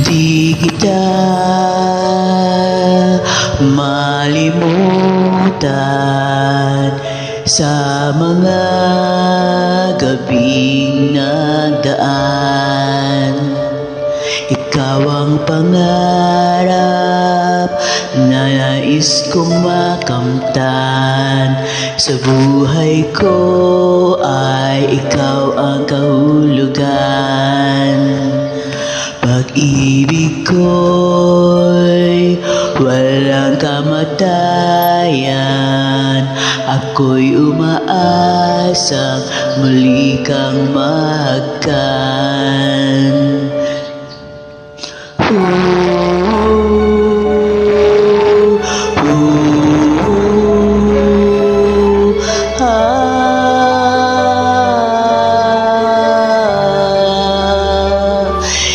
Di kita malimutan sa mga gabing nagdaan. Ikaw ang pangarap na nais kong makamtan. Sa buhay ko ay ikaw ang kahulugan. Pag-ibig ko'y walang kamatayan. Ako'y umaasang muli kang mahagkan.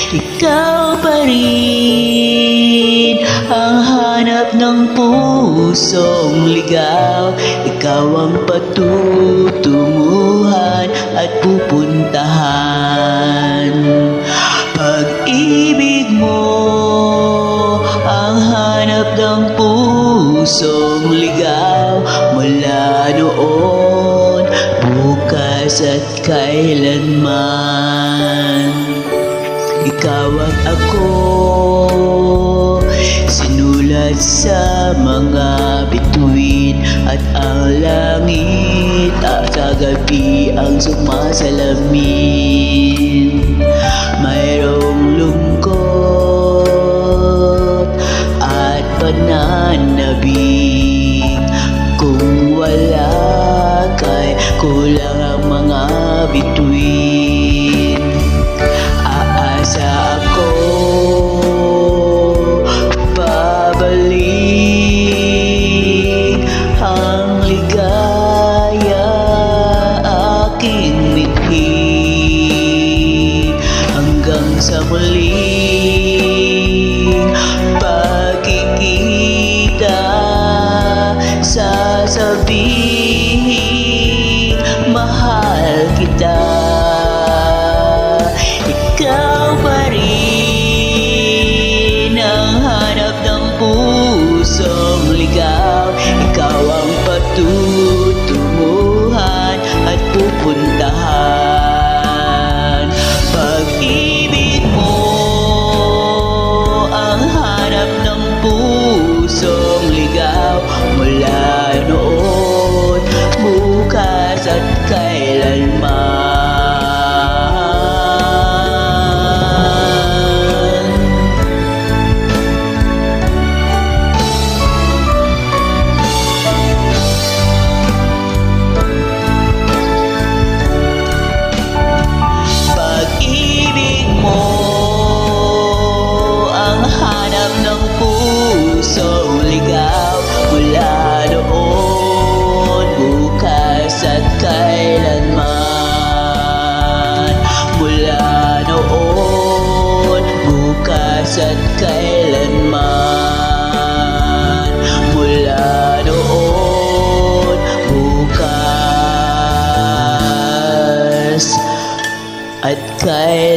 Ikaw pa rin ang hanap ng pusong ligaw. Ikaw ang patutunguhan at pupuntahan. Pag-ibig mo ang hanap ng pusong ligaw. Mula noon, bukas at kailanman. Ikaw at ako, sinulat sa mga bituin. At ang langit at sa gabi ang sumasalamin. Mayroong lungkot at pananabik. Kung wala kay kulang ang mga bituin. Aasa ako babalik ang ligaya aking mithi. Hanggang sa muling pagkikita, sasabihin mahal kita. Ikaw pa rin ang hanap ng pusong ligaw. Ikaw ang patutunguhan at pupuntahan. Pag-ibig mo ang hanap ng pusong ligaw. Mula noon, bukas at kailanman. Pusong ligaw. Mula noon, bukas at kailanman. Mula noon, bukas at kailanman. Mula noon, bukas at kailanman.